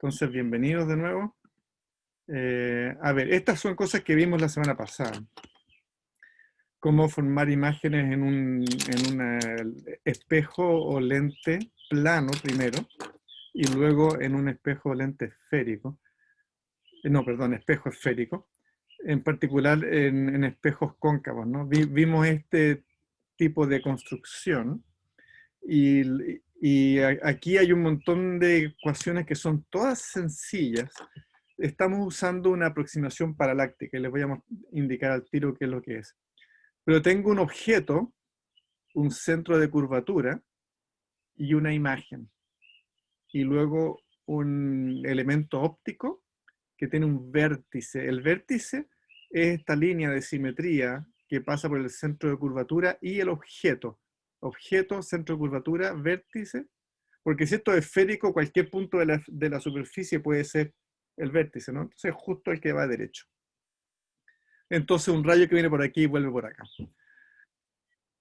Entonces, bienvenidos de nuevo. A ver, estas son cosas que vimos la semana pasada. Cómo formar imágenes en un espejo o lente plano primero, y luego en un espejo o lente esférico. No, perdón, espejo esférico. En particular en espejos cóncavos, ¿no? Vimos este tipo de construcción. Aquí hay un montón de ecuaciones que son todas sencillas. Estamos usando una aproximación paraláctica y les voy a indicar al tiro qué es lo que es. Pero tengo un objeto, un centro de curvatura y una imagen. Y luego un elemento óptico que tiene un vértice. El vértice es esta línea de simetría que pasa por el centro de curvatura y el objeto. Objeto, centro de curvatura, vértice. Porque si esto es esférico, cualquier punto de la superficie puede ser el vértice, ¿no? Entonces justo el que va derecho. Entonces un rayo que viene por aquí vuelve por acá.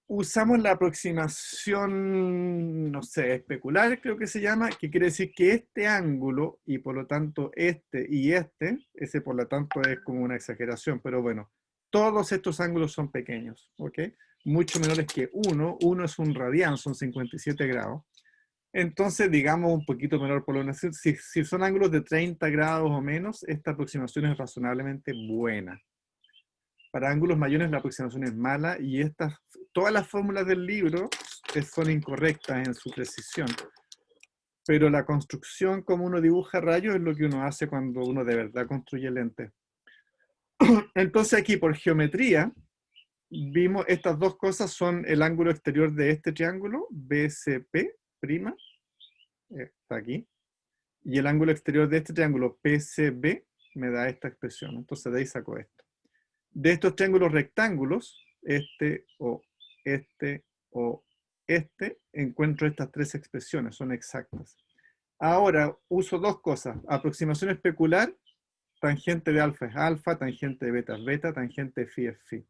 Usamos la aproximación, no sé, especular creo que se llama, que quiere decir que este ángulo y por lo tanto este y ese por lo tanto es como una exageración, pero bueno, todos estos ángulos son pequeños, ¿ok? Mucho menores que 1. 1 es un radián, son 57 grados. Entonces, digamos un poquito menor por lo menos. Si son ángulos de 30 grados o menos, esta aproximación es razonablemente buena. Para ángulos mayores la aproximación es mala y todas las fórmulas del libro son incorrectas en su precisión. Pero la construcción como uno dibuja rayos es lo que uno hace cuando uno de verdad construye lentes. Entonces aquí por geometría vimos estas dos cosas son el ángulo exterior de este triángulo, BCP', está aquí, y el ángulo exterior de este triángulo, PCB, me da esta expresión. Entonces de ahí saco esto. De estos triángulos rectángulos, este o este o este, encuentro estas tres expresiones, son exactas. Ahora uso dos cosas: aproximación especular, tangente de alfa es alfa, tangente de beta es beta, tangente de phi es phi.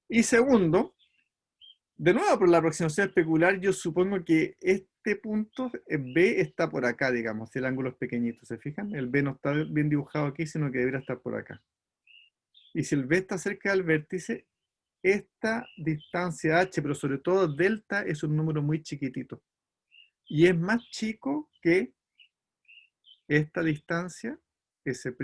Y segundo, de nuevo por la aproximación especular, yo supongo que este punto B está por acá, digamos, si el ángulo es pequeñito, ¿se fijan? El B no está bien dibujado aquí, sino que debería estar por acá. Y si el B está cerca del vértice, esta distancia h, pero sobre todo delta, es un número muy chiquitito. Y es más chico que esta distancia, S',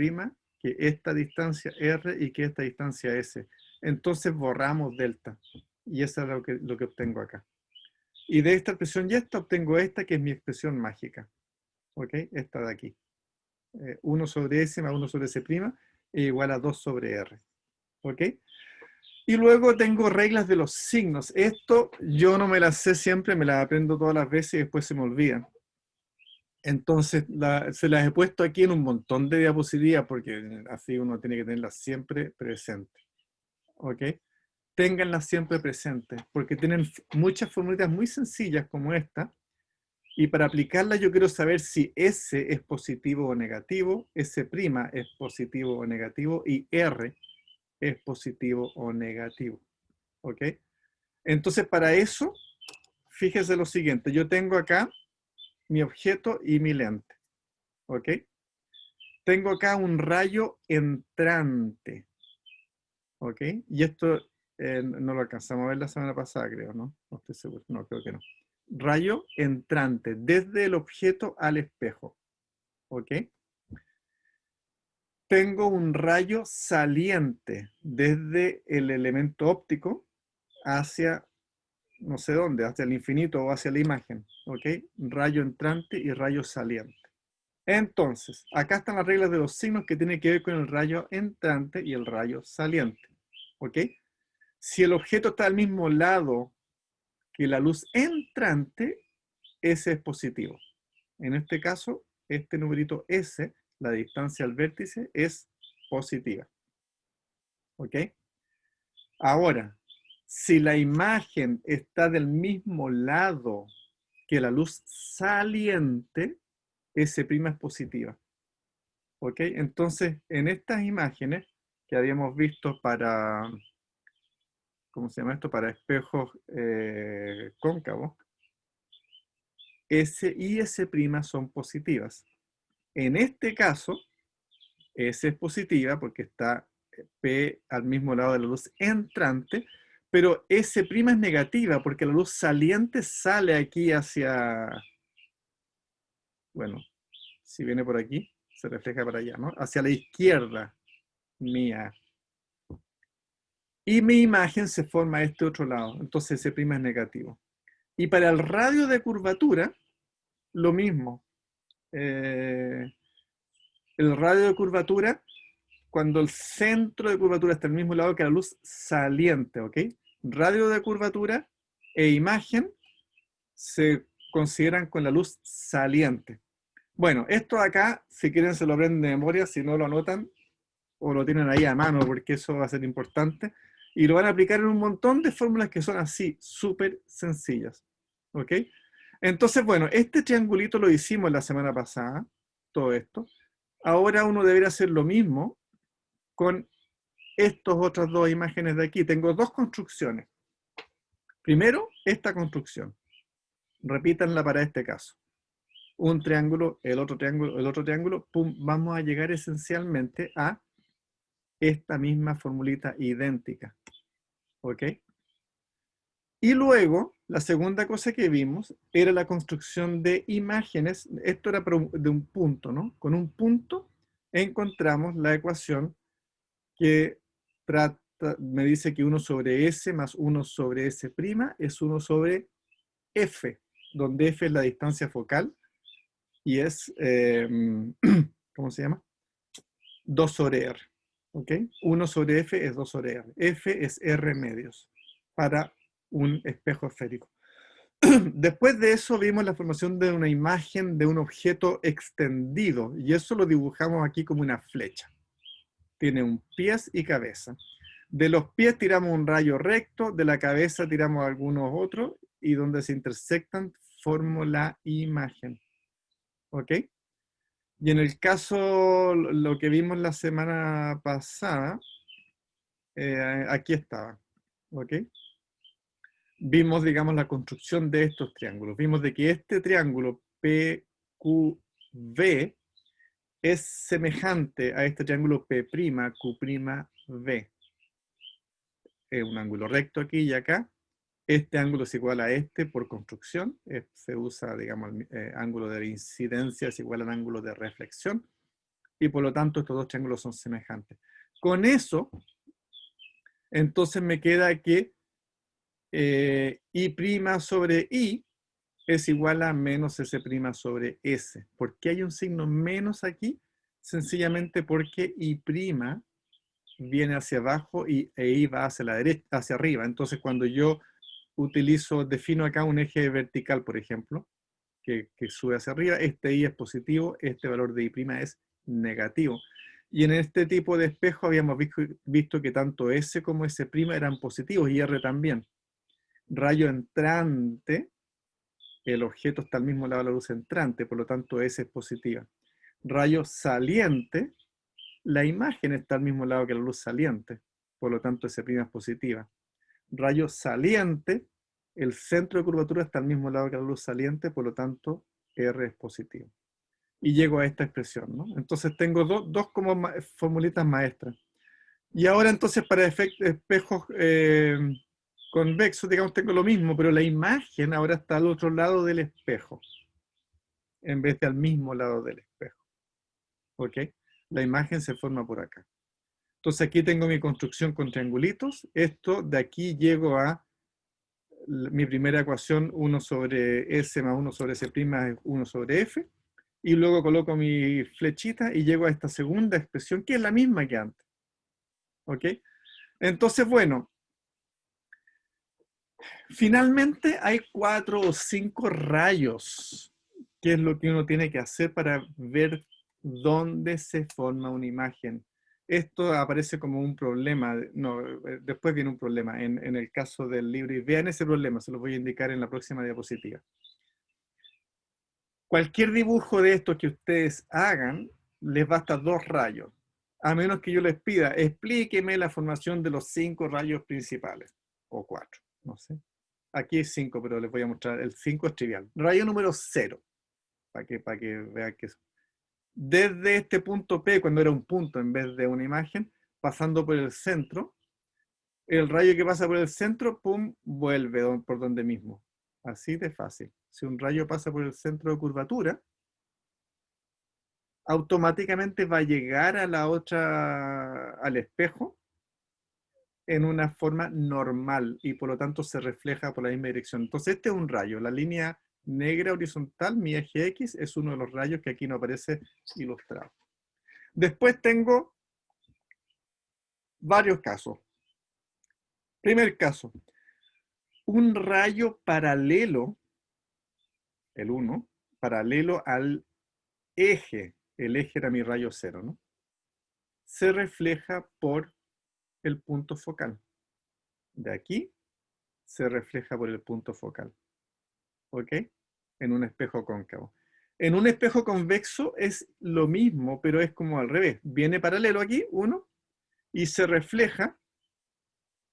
que esta distancia R y que esta distancia S. Entonces borramos delta. Y eso es lo que obtengo acá. Y de esta expresión y esta obtengo esta, que es mi expresión mágica. ¿Ok? Esta de aquí. 1 sobre S más 1 sobre S' es igual a 2 sobre R. ¿Ok? Y luego tengo reglas de los signos. Esto yo no me las sé siempre, me las aprendo todas las veces y después se me olvidan. Entonces se las he puesto aquí en un montón de diapositivas porque así uno tiene que tenerlas siempre presentes. ¿Ok? Ténganlas siempre presentes porque tienen muchas formulitas muy sencillas como esta. Y para aplicarlas yo quiero saber si S es positivo o negativo, S' es positivo o negativo y R es positivo o negativo. ¿Ok? Entonces, para eso, fíjese lo siguiente. Yo tengo acá mi objeto y mi lente. ¿Ok? Tengo acá un rayo entrante. ¿Ok? Y esto no lo alcanzamos a ver la semana pasada, creo, ¿no? No estoy seguro. No, creo que no. Rayo entrante desde el objeto al espejo. ¿Ok? Tengo un rayo saliente desde el elemento óptico hacia no sé dónde, hacia el infinito o hacia la imagen, ¿ok? Rayo entrante y rayo saliente. Entonces, acá están las reglas de los signos que tienen que ver con el rayo entrante y el rayo saliente, ¿ok? Si el objeto está al mismo lado que la luz entrante, ese es positivo. En este caso, este numerito S, la distancia al vértice, es positiva, ¿ok? Ahora, si la imagen está del mismo lado que la luz saliente, S' es positiva. ¿Ok? Entonces, en estas imágenes que habíamos visto para, ¿cómo se llama esto? Para espejos cóncavos, S y S' son positivas. En este caso, S es positiva porque está P al mismo lado de la luz entrante, pero S' es negativa porque la luz saliente sale aquí hacia, bueno, si viene por aquí, se refleja para allá, ¿no? Hacia la izquierda mía. Y mi imagen se forma a este otro lado, entonces S' es negativo. Y para el radio de curvatura, lo mismo. El radio de curvatura, cuando el centro de curvatura está al mismo lado que la luz saliente, ¿ok? Radio de curvatura e imagen se consideran con la luz saliente. Bueno, esto acá, si quieren se lo aprenden de memoria, si no lo anotan o lo tienen ahí a mano, porque eso va a ser importante. Y lo van a aplicar en un montón de fórmulas que son así, súper sencillas. ¿Ok? Entonces, bueno, este triangulito lo hicimos la semana pasada, todo esto. Ahora uno debería hacer lo mismo con estas otras dos imágenes de aquí. Tengo dos construcciones. Primero, esta construcción. Repítanla para este caso. Un triángulo, el otro triángulo, pum, vamos a llegar esencialmente a esta misma formulita idéntica. ¿Ok? Y luego, la segunda cosa que vimos era la construcción de imágenes. Esto era de un punto, ¿no? Con un punto encontramos la ecuación que me dice que 1 sobre S más 1 sobre S' es 1 sobre F, donde F es la distancia focal y es, ¿cómo se llama? 2 sobre R. ¿Ok? 1 sobre F es 2 sobre R. F es R medios para un espejo esférico. Después de eso vimos la formación de una imagen de un objeto extendido y eso lo dibujamos aquí como una flecha. Tiene un pies y cabeza. De los pies tiramos un rayo recto, de la cabeza tiramos algunos otros y donde se intersectan formo la imagen. ¿Ok? Y en el caso, lo que vimos la semana pasada, aquí estaba. ¿Ok? Vimos, digamos, la construcción de estos triángulos. Vimos de que este triángulo PQV es semejante a este triángulo P'Q''V. Es un ángulo recto aquí y acá. Este ángulo es igual a este por construcción. Se usa, digamos, el ángulo de incidencia es igual al ángulo de reflexión. Y por lo tanto, estos dos triángulos son semejantes. Con eso, entonces me queda que I' sobre I es igual a menos S' sobre S. ¿Por qué hay un signo menos aquí? Sencillamente porque I' viene hacia abajo e I va hacia la derecha, hacia arriba. Entonces, cuando yo defino acá un eje vertical, por ejemplo, que sube hacia arriba, este I es positivo, este valor de I' es negativo. Y en este tipo de espejo habíamos visto que tanto S como S' eran positivos y R también. Rayo entrante, el objeto está al mismo lado de la luz entrante, por lo tanto S es positiva. Rayo saliente, la imagen está al mismo lado que la luz saliente, por lo tanto S' es positiva. Rayo saliente, el centro de curvatura está al mismo lado que la luz saliente, por lo tanto R es positivo. Y llego a esta expresión, ¿no? Entonces tengo dos como formulitas maestras. Y ahora entonces para espejos convexos, digamos, tengo lo mismo, pero la imagen ahora está al otro lado del espejo, en vez de al mismo lado del espejo. ¿Ok? La imagen se forma por acá. Entonces aquí tengo mi construcción con triangulitos. Esto de aquí llego a mi primera ecuación, 1 sobre S más 1 sobre S' es 1 sobre F. Y luego coloco mi flechita y llego a esta segunda expresión, que es la misma que antes. ¿Ok? Entonces, bueno, finalmente hay 4 o 5 rayos, que es lo que uno tiene que hacer para ver dónde se forma una imagen. Esto aparece como un problema, no, después viene un problema en el caso del libro, y vean ese problema, se los voy a indicar en la próxima diapositiva. Cualquier dibujo de estos que ustedes hagan, les basta 2 rayos, a menos que yo les pida, explíqueme la formación de los 5 rayos principales, o 4, no sé. Aquí es 5, pero les voy a mostrar, el 5 es trivial. Rayo número 0, para que vean que desde este punto P, cuando era un punto en vez de una imagen, pasando por el centro, el rayo que pasa por el centro, pum, vuelve por donde mismo. Así de fácil. Si un rayo pasa por el centro de curvatura, automáticamente va a llegar a la otra, al espejo, en una forma normal y por lo tanto se refleja por la misma dirección. Entonces este es un rayo. La línea negra horizontal, mi eje X, es uno de los rayos que aquí no aparece ilustrado. Después tengo varios casos. Primer caso, un rayo paralelo, el 1, paralelo al eje, el eje era mi rayo cero, ¿no? Se refleja por el punto focal. De aquí se refleja por el punto focal. ¿Ok? En un espejo cóncavo. En un espejo convexo es lo mismo, pero es como al revés. Viene paralelo aquí, uno, y se refleja,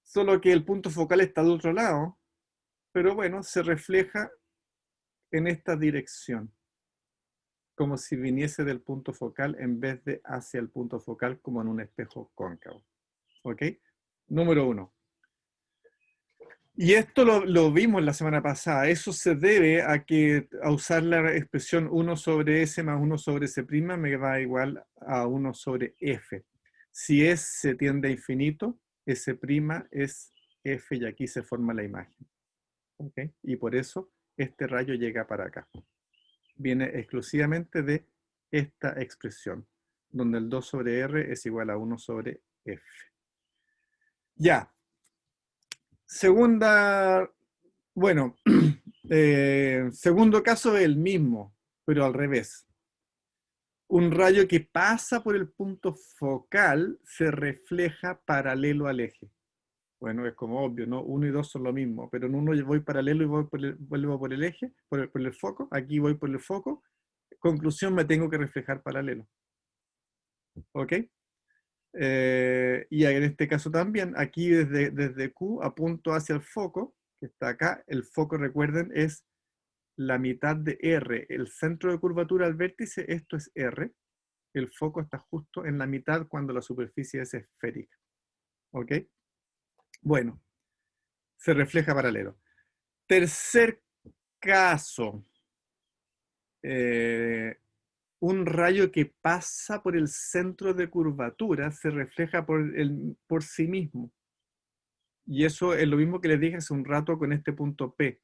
solo que el punto focal está del otro lado, pero bueno, se refleja en esta dirección, como si viniese del punto focal en vez de hacia el punto focal como en un espejo cóncavo. ¿Ok? Número 1. Y esto lo vimos la semana pasada. Eso se debe a usar la expresión 1 sobre S más 1 sobre S' me va igual a 1 sobre F. Si S se tiende a infinito, S' es F y aquí se forma la imagen. ¿Okay? Y por eso este rayo llega para acá. Viene exclusivamente de esta expresión, donde el 2 sobre R es igual a 1 sobre F. Ya. Segunda, bueno, segundo caso es el mismo, pero al revés. Un rayo que pasa por el punto focal se refleja paralelo al eje. Bueno, es como obvio, ¿no? 1 y 2 son lo mismo, pero en uno voy paralelo y vuelvo por el eje, por el foco. Aquí voy por el foco. Conclusión, me tengo que reflejar paralelo. ¿Ok? Y en este caso también, aquí desde Q apunto hacia el foco, que está acá. El foco, recuerden, es la mitad de R. El centro de curvatura al vértice, esto es R. El foco está justo en la mitad cuando la superficie es esférica. ¿Ok? Bueno, se refleja paralelo. Tercer caso. Un rayo que pasa por el centro de curvatura se refleja por sí mismo. Y eso es lo mismo que les dije hace un rato con este punto P.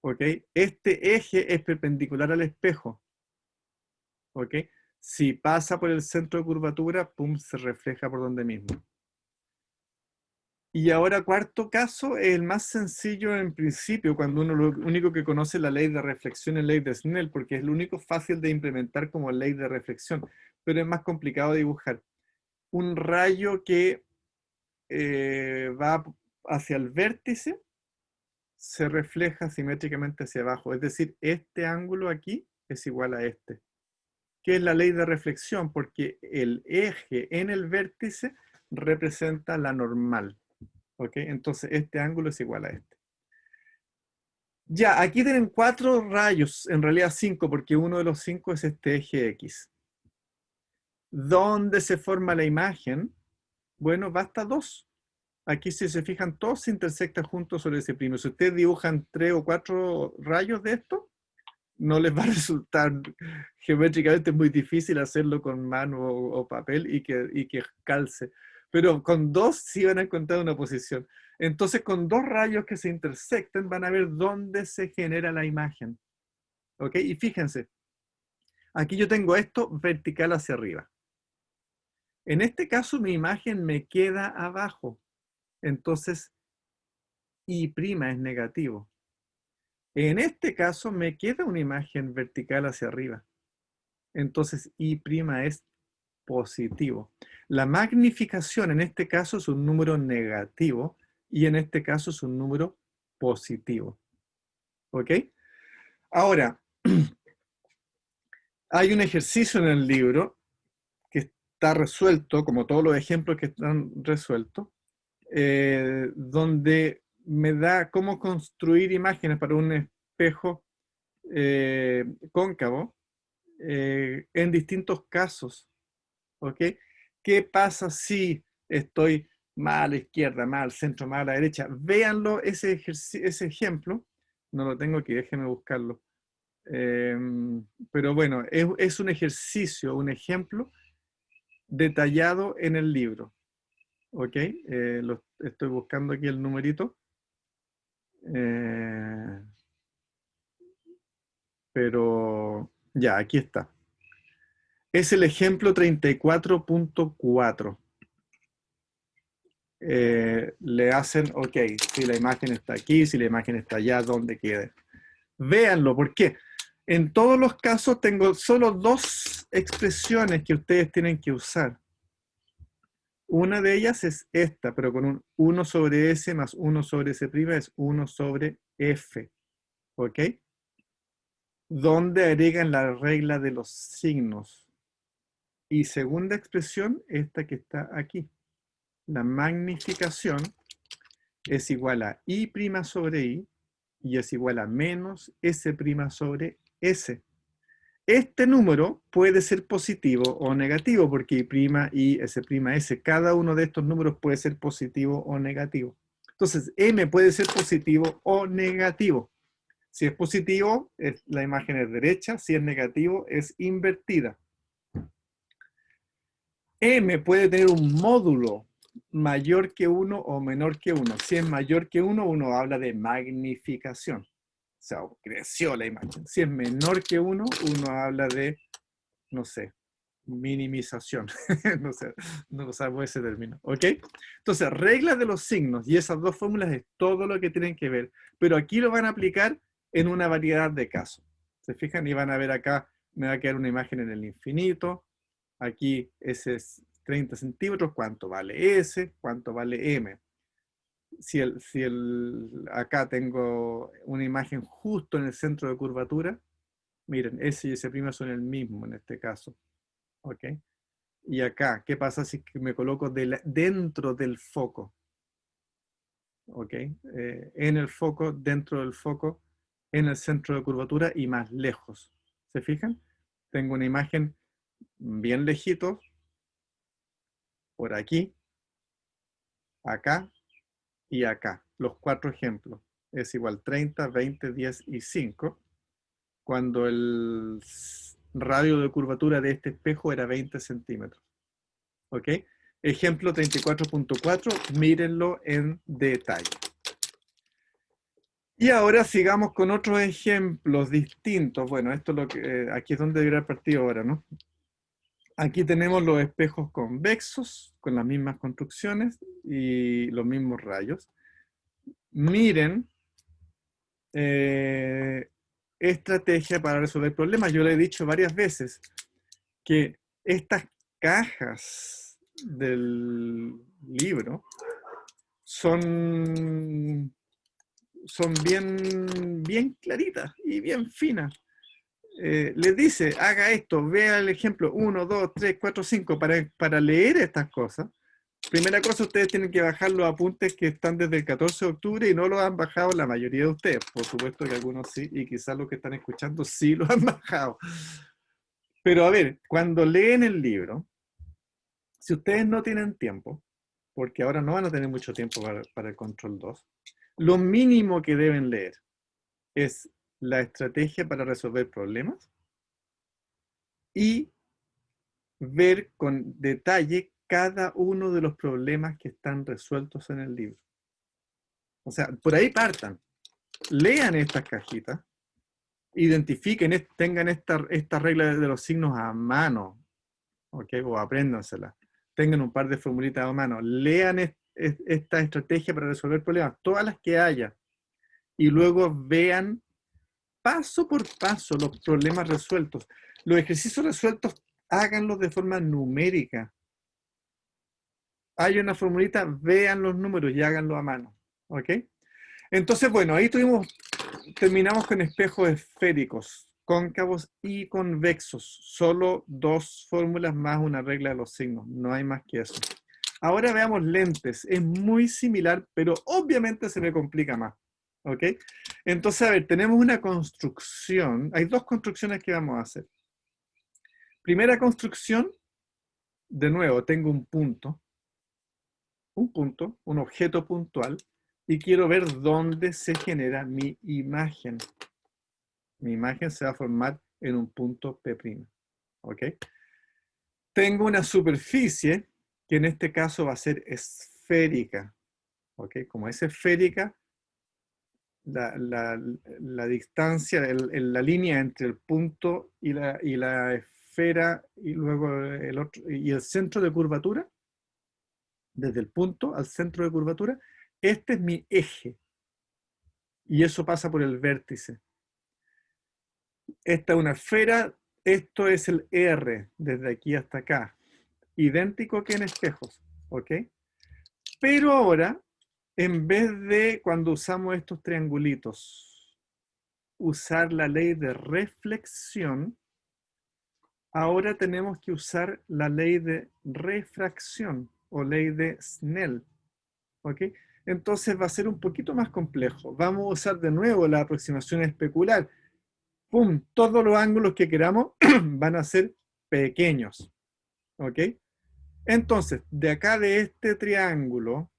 ¿Ok? Este eje es perpendicular al espejo. ¿Ok? Si pasa por el centro de curvatura, pum, se refleja por donde mismo. Y ahora, cuarto caso, es el más sencillo en principio, cuando uno lo único que conoce la ley de reflexión es la ley de Snell, porque es lo único fácil de implementar como ley de reflexión, pero es más complicado de dibujar. Un rayo que va hacia el vértice se refleja simétricamente hacia abajo, es decir, este ángulo aquí es igual a este. ¿Qué es la ley de reflexión? Porque el eje en el vértice representa la normal. ¿Ok? Entonces este ángulo es igual a este. Ya, aquí tienen 4 rayos, en realidad 5, porque uno de los 5 es este eje X. ¿Dónde se forma la imagen? Bueno, basta 2. Aquí, si se fijan, todos se intersectan juntos sobre ese primo. Si ustedes dibujan 3 o 4 rayos de esto, no les va a resultar geométricamente muy difícil hacerlo con mano o papel y que calce. Pero con 2 sí van a encontrar una posición. Entonces, con 2 rayos que se intersecten, van a ver dónde se genera la imagen. ¿Ok? Y fíjense, aquí yo tengo esto vertical hacia arriba. En este caso, mi imagen me queda abajo. Entonces, I' es negativo. En este caso, me queda una imagen vertical hacia arriba. Entonces, I' es positivo. La magnificación en este caso es un número negativo y en este caso es un número positivo. ¿Ok? Ahora, hay un ejercicio en el libro que está resuelto, como todos los ejemplos que están resueltos, donde me da cómo construir imágenes para un espejo cóncavo en distintos casos, ¿ok? ¿Qué pasa si estoy más a la izquierda, más al centro, más a la derecha? Véanlo, ese ejemplo, no lo tengo aquí, déjenme buscarlo. Pero bueno, es un ejercicio, un ejemplo detallado en el libro, ¿ok? Estoy buscando aquí el numerito. Eh, pero ya, aquí está. Es el ejemplo 34.4. Le hacen, ok, si la imagen está aquí, si la imagen está allá, ¿dónde quede? Véanlo, ¿por qué? En todos los casos tengo solo dos expresiones que ustedes tienen que usar. Una de ellas es esta, pero con un 1 sobre S más 1 sobre S' es 1 sobre F, ¿ok? Donde agregan la regla de los signos. Y segunda expresión, esta que está aquí. La magnificación es igual a I' sobre I y es igual a menos S' sobre S. Este número puede ser positivo o negativo porque I', I, S', cada uno de estos números puede ser positivo o negativo. Entonces, M puede ser positivo o negativo. Si es positivo, la imagen es derecha, si es negativo, es invertida. M puede tener un módulo mayor que 1 o menor que 1. Si es mayor que 1, uno habla de magnificación. O sea, creció la imagen. Si es menor que 1, uno habla de, no sé, minimización. No sé, no sabemos ese término. ¿Ok? Entonces, reglas de los signos y esas dos fórmulas es todo lo que tienen que ver. Pero aquí lo van a aplicar en una variedad de casos. ¿Se fijan? Y van a ver acá, me va a quedar una imagen en el infinito. Aquí S es 30 centímetros. ¿Cuánto vale S? ¿Cuánto vale M? Acá tengo una imagen justo en el centro de curvatura. Miren, S y S' son el mismo en este caso. ¿Ok? Y acá, ¿qué pasa si me coloco dentro del foco? ¿Ok? En el foco, dentro del foco, en el centro de curvatura y más lejos. ¿Se fijan? Tengo una imagen bien lejito, por aquí, acá y acá. Los cuatro ejemplos. Es igual 30, 20, 10 y 5. Cuando el radio de curvatura de este espejo era 20 centímetros. ¿Ok? Ejemplo 34.4, mírenlo en detalle. Y ahora sigamos con otros ejemplos distintos. Bueno, esto es lo que, aquí es donde debería partir ahora, ¿no? Aquí tenemos los espejos convexos, con las mismas construcciones y los mismos rayos. Miren, estrategia para resolver problemas. Yo le he dicho varias veces que estas cajas del libro son bien claritas y bien finas. Les dice, haga esto, vea el ejemplo 1, 2, 3, 4, 5, para leer estas cosas. Primera cosa, ustedes tienen que bajar los apuntes que están desde el 14 de octubre y no los han bajado la mayoría de ustedes. Por supuesto que algunos sí, y quizás los que están escuchando sí los han bajado. Pero a ver, cuando leen el libro, si ustedes no tienen tiempo, porque ahora no van a tener mucho tiempo para el control 2, lo mínimo que deben leer es la estrategia para resolver problemas y ver con detalle cada uno de los problemas que están resueltos en el libro. O sea, por ahí partan. Lean estas cajitas, identifiquen, tengan esta regla de los signos a mano, ¿ok? O apréndansela. Tengan un par de formulitas a mano. Lean esta estrategia para resolver problemas, todas las que haya, y luego vean paso por paso los problemas resueltos. Los ejercicios resueltos, háganlos de forma numérica. Hay una formulita, vean los números y háganlo a mano. ¿Ok? Entonces, bueno, ahí terminamos con espejos esféricos, cóncavos y convexos. Solo dos fórmulas más una regla de los signos. No hay más que eso. Ahora veamos lentes. Es muy similar, pero obviamente se me complica más. ¿Ok? Entonces, a ver, tenemos una construcción. Hay dos construcciones que vamos a hacer. Primera construcción, de nuevo, tengo un punto, un objeto puntual, y quiero ver dónde se genera mi imagen. Mi imagen se va a formar en un punto P'. ¿Ok? Tengo una superficie que en este caso va a ser esférica. ¿Ok? Como es esférica, la distancia, la línea entre el punto y la esfera y luego el otro, y el centro de curvatura, desde el punto al centro de curvatura, este es mi eje. Y eso pasa por el vértice. Esta es una esfera, esto es el R, desde aquí hasta acá. Idéntico que en espejos, ¿ok? Pero ahora, en vez de cuando usamos estos triangulitos, usar la ley de reflexión, ahora tenemos que usar la ley de refracción o ley de Snell, ¿ok? Entonces va a ser un poquito más complejo. Vamos a usar de nuevo la aproximación especular. ¡Pum! Todos los ángulos que queramos van a ser pequeños, ¿ok? Entonces, de acá de este triángulo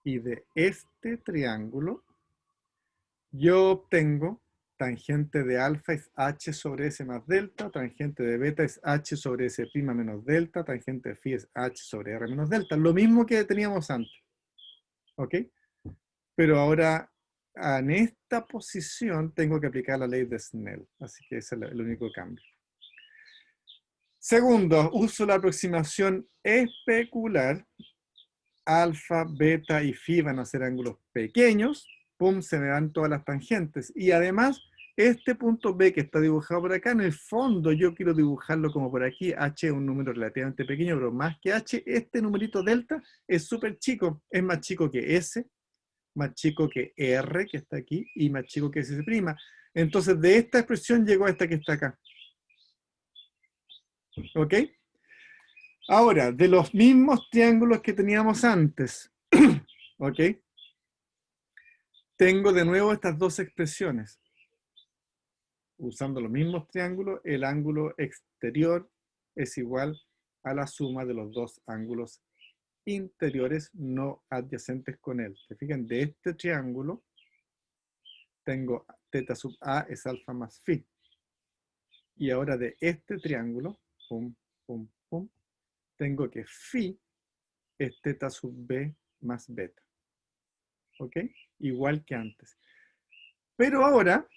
y de este triángulo, yo obtengo tangente de alfa es h sobre s más delta, tangente de beta es h sobre s' menos delta, tangente de phi es h sobre r menos delta. Lo mismo que teníamos antes. ¿Ok? Pero ahora, en esta posición, tengo que aplicar la ley de Snell. Así que ese es el único cambio. Segundo, uso la aproximación especular. Alfa, beta y phi van a ser ángulos pequeños. Pum, se me van todas las tangentes. Y además, este punto B que está dibujado por acá, en el fondo yo quiero dibujarlo como por aquí. H es un número relativamente pequeño, pero más que H, este numerito delta es súper chico. Es más chico que S, más chico que R, que está aquí, y más chico que S'. Entonces, de esta expresión llegó a esta que está acá. ¿Ok? Ahora, de los mismos triángulos que teníamos antes, ¿ok? Tengo de nuevo estas dos expresiones. Usando los mismos triángulos, el ángulo exterior es igual a la suma de los dos ángulos interiores no adyacentes con él. ¿Se fijan? De este triángulo tengo θ sub A es alfa más phi. Y ahora de este triángulo, pum, pum, pum, tengo que phi es θ sub B más beta. ¿Ok? Igual que antes. Pero ahora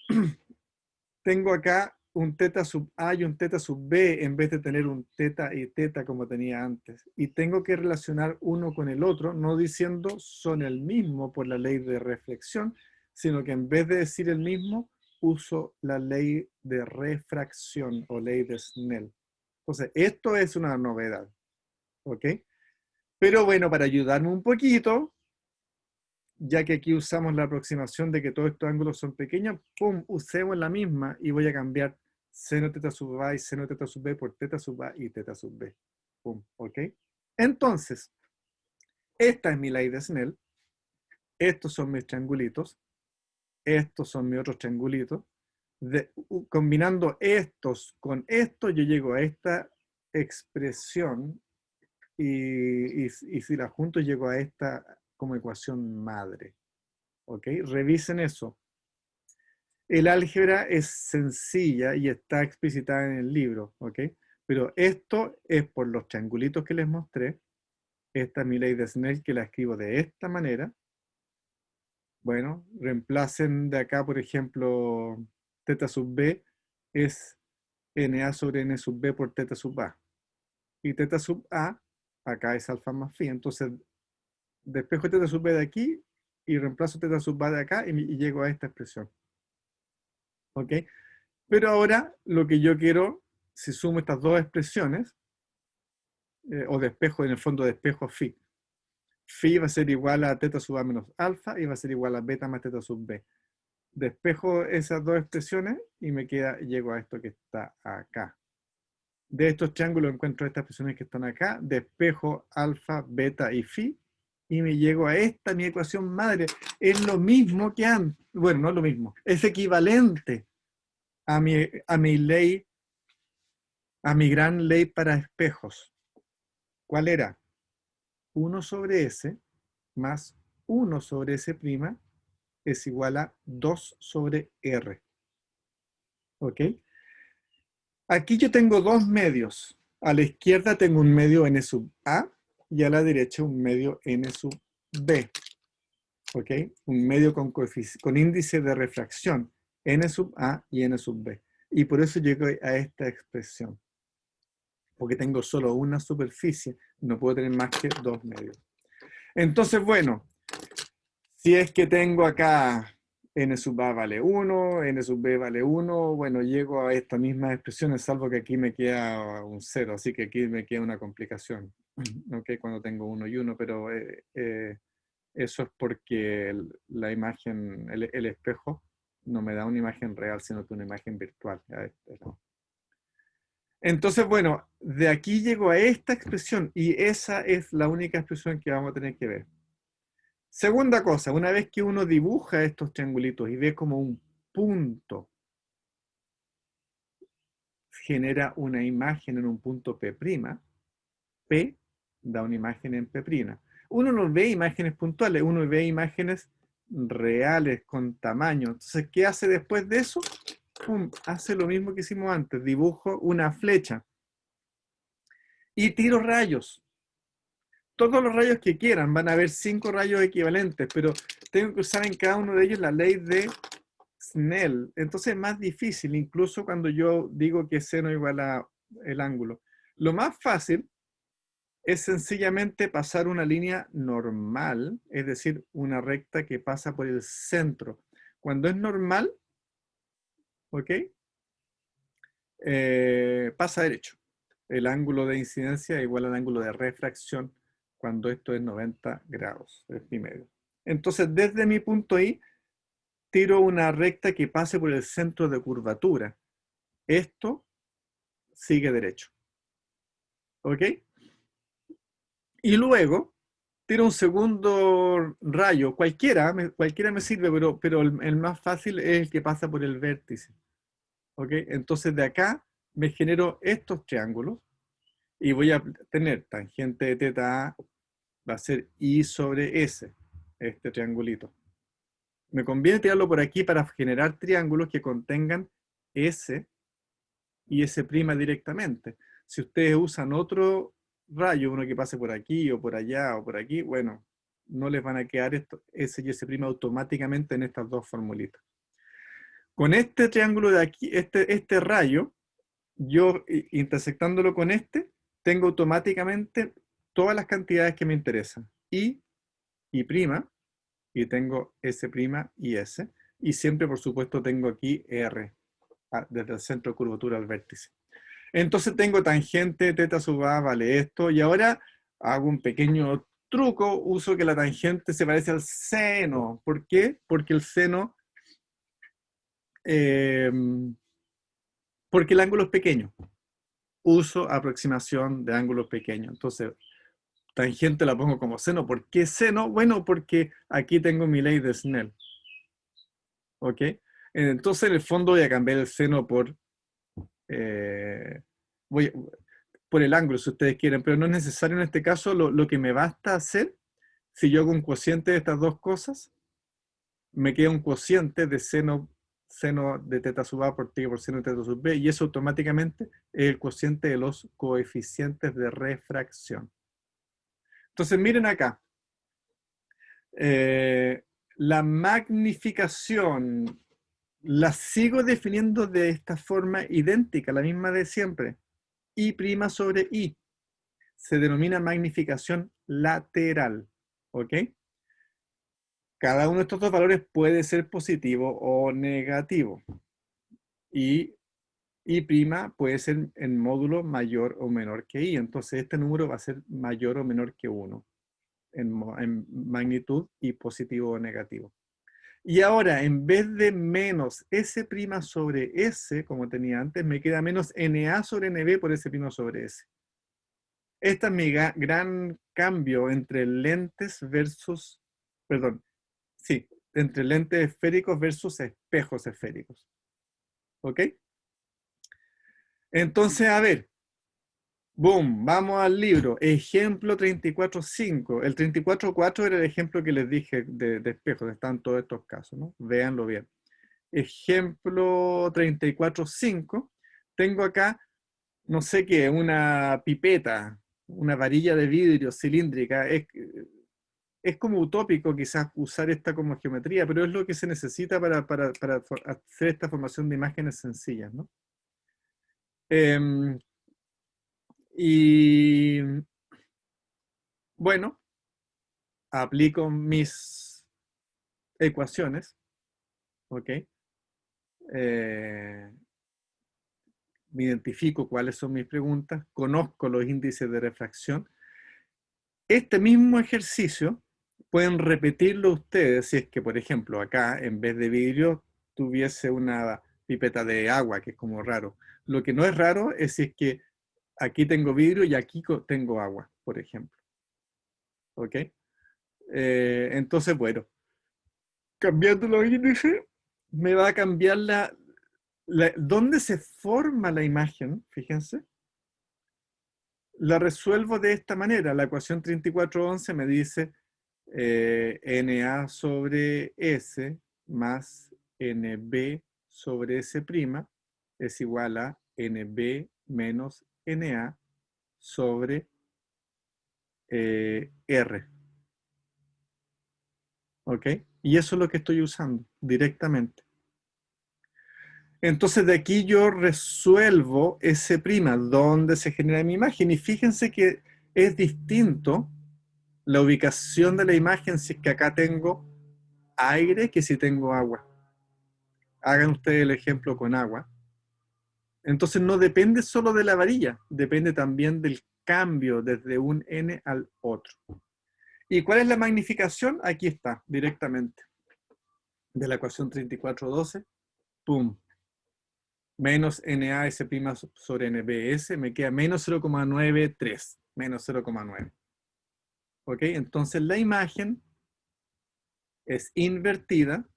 tengo acá un θ sub A y un θ sub B en vez de tener un θ y θ como tenía antes. Y tengo que relacionar uno con el otro, no diciendo son el mismo por la ley de reflexión, sino que en vez de decir el mismo, uso la ley de refracción o ley de Snell. Entonces, esto es una novedad. ¿Ok? Pero bueno, para ayudarme un poquito, ya que aquí usamos la aproximación de que todos estos ángulos son pequeños, pum, usemos la misma y voy a cambiar seno θ sub A y seno θ sub B por θ sub A y θ sub B. Pum, ¿ok? Entonces, esta es mi ley de Snell, estos son mis triangulitos, estos son mis otros triangulitos. Combinando estos con estos, yo llego a esta expresión y si la junto, llego a esta como ecuación madre. ¿Ok? Revisen eso. El álgebra es sencilla y está explicitada en el libro, ¿ok? Pero esto es por los triangulitos que les mostré. Esta es mi ley de Snell que la escribo de esta manera. Bueno, reemplacen de acá, por ejemplo, θ sub B es NA sobre N sub B por θ sub A. Y θ sub A, acá es alfa más phi. Entonces, despejo θ sub B de aquí y reemplazo θ sub A de acá y llego a esta expresión. ¿Ok? Pero ahora lo que yo quiero, si sumo estas dos expresiones, o despejo, en el fondo despejo phi. Phi va a ser igual a θ sub A menos alfa y va a ser igual a beta más θ sub B. Despejo esas dos expresiones y me queda, llego a esto que está acá. De estos triángulos encuentro estas expresiones que están acá, despejo alfa, beta y phi, y me llego a esta, mi ecuación madre. Es lo mismo que antes. Bueno, no es lo mismo, es equivalente a mi ley, a mi gran ley para espejos. ¿Cuál era? 1 sobre S más 1 sobre S' es igual a 2 sobre R. ¿Ok? Aquí yo tengo dos medios. A la izquierda tengo un medio n sub A y a la derecha un medio n sub B. ¿Ok? Un medio con índice de refracción n sub A y n sub B. Y por eso llego a esta expresión. Porque tengo solo una superficie, no puedo tener más que dos medios. Entonces, bueno, si es que tengo acá n sub a vale 1, n sub b vale 1, bueno, llego a estas mismas expresiones, salvo que aquí me queda un 0, así que aquí me queda una complicación, ¿ok? Cuando tengo 1 y 1, pero eso es porque la imagen, el espejo, no me da una imagen real, sino que una imagen virtual. Entonces, bueno, de aquí llego a esta expresión y esa es la única expresión que vamos a tener que ver. Segunda cosa, una vez que uno dibuja estos triangulitos y ve como un punto genera una imagen en un punto P', P da una imagen en P'. Uno no ve imágenes puntuales, uno ve imágenes reales con tamaño. Entonces, ¿qué hace después de eso? ¡Pum! Hace lo mismo que hicimos antes, dibujo una flecha y tiro rayos. Todos los rayos que quieran, van a haber 5 rayos equivalentes, pero tengo que usar en cada uno de ellos la ley de Snell. Entonces es más difícil, incluso cuando yo digo que seno igual a el ángulo. Lo más fácil es sencillamente pasar una línea normal, es decir, una recta que pasa por el centro. Cuando es normal, ¿ok? Pasa derecho. El ángulo de incidencia es igual al ángulo de refracción cuando esto es 90 grados, es pi medio. Entonces, desde mi punto I, tiro una recta que pase por el centro de curvatura. Esto sigue derecho. ¿Ok? Y luego tiro un segundo rayo, cualquiera me sirve, pero el más fácil es el que pasa por el vértice. ¿Ok? Entonces de acá me genero estos triángulos y voy a tener tangente de teta A, va a ser I sobre S, este triangulito. Me conviene tirarlo por aquí para generar triángulos que contengan S y S' directamente. Si ustedes usan otro rayo, uno que pase por aquí o por allá o por aquí, bueno, no les van a quedar S y S' automáticamente en estas dos formulitas. Con este triángulo de aquí, este rayo, yo intersectándolo con este, tengo automáticamente todas las cantidades que me interesan. Y prima, y tengo S' y S, y siempre por supuesto tengo aquí R, desde el centro de curvatura al vértice. Entonces tengo tangente teta sub A vale esto, y ahora hago un pequeño truco, uso que la tangente se parece al seno. ¿Por qué? Porque el seno, eh, porque el ángulo es pequeño. Uso aproximación de ángulos pequeños. Entonces, tangente la pongo como seno. ¿Por qué seno? Bueno, porque aquí tengo mi ley de Snell. ¿Ok? Entonces, en el fondo voy a cambiar el seno por... voy, por el ángulo, si ustedes quieren, pero no es necesario en este caso. Lo que me basta hacer, si yo hago un cociente de estas dos cosas, me queda un cociente de seno de teta sub A por t por seno de teta sub B, y eso automáticamente es el cociente de los coeficientes de refracción. Entonces miren acá, eh, la magnificación la sigo definiendo de esta forma idéntica, la misma de siempre, I' sobre I. Se denomina magnificación lateral, ¿ok? Cada uno de estos dos valores puede ser positivo o negativo. Y I' puede ser en módulo mayor o menor que I. Entonces este número va a ser mayor o menor que 1 en magnitud y positivo o negativo. Y ahora, en vez de menos S' sobre S, como tenía antes, me queda menos NA sobre NB por S' sobre S. Este es mi gran cambio entre lentes versus, perdón, sí, entre lentes esféricos versus espejos esféricos. ¿Ok? Entonces, a ver, boom, vamos al libro. Ejemplo 34.5. El 34.4 era el ejemplo que les dije de espejos, están todos estos casos, ¿no? Véanlo bien. Ejemplo 34.5. Tengo acá, no sé qué, una pipeta, una varilla de vidrio cilíndrica. Es como utópico quizás usar esta como geometría, pero es lo que se necesita para hacer esta formación de imágenes sencillas, ¿no? Em, y bueno, aplico mis ecuaciones, ¿ok? Eh, Me identifico cuáles son mis preguntas, conozco los índices de refracción. Este mismo ejercicio pueden repetirlo ustedes si es que, por ejemplo, acá en vez de vidrio tuviese una pipeta de agua, que es como raro. Lo que no es raro es si es que aquí tengo vidrio y aquí tengo agua, por ejemplo. ¿Ok? Entonces, bueno, cambiando los índices, me va a cambiar dónde se forma la imagen, fíjense. La resuelvo de esta manera. La ecuación 3411 me dice NA sobre S más NB sobre S' es igual a NB menos NA sobre R. ¿Ok? Y eso es lo que estoy usando directamente. Entonces de aquí yo resuelvo S', donde se genera mi imagen. Y fíjense que es distinto la ubicación de la imagen si es que acá tengo aire que si tengo agua. Hagan ustedes el ejemplo con agua. Entonces no depende solo de la varilla, depende también del cambio desde un n al otro. ¿Y cuál es la magnificación? Aquí está, directamente. De la ecuación 3412, pum, menos NAS' sobre NBS, me queda menos 0,93, menos 0,9. ¿Ok? Entonces la imagen es invertida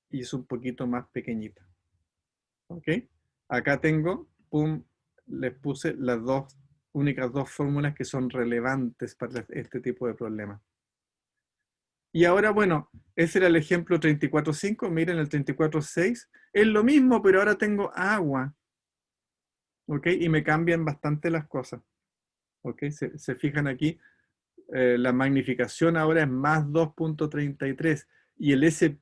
y es un poquito más pequeñita. ¿Ok? Acá tengo, pum, les puse las únicas dos fórmulas que son relevantes para este tipo de problemas. Y ahora, bueno, ese era el ejemplo 34.5, miren el 34.6, es lo mismo, pero ahora tengo agua, ¿ok? Y me cambian bastante las cosas, ¿ok? Se fijan aquí, la magnificación ahora es más 2,33 y el S',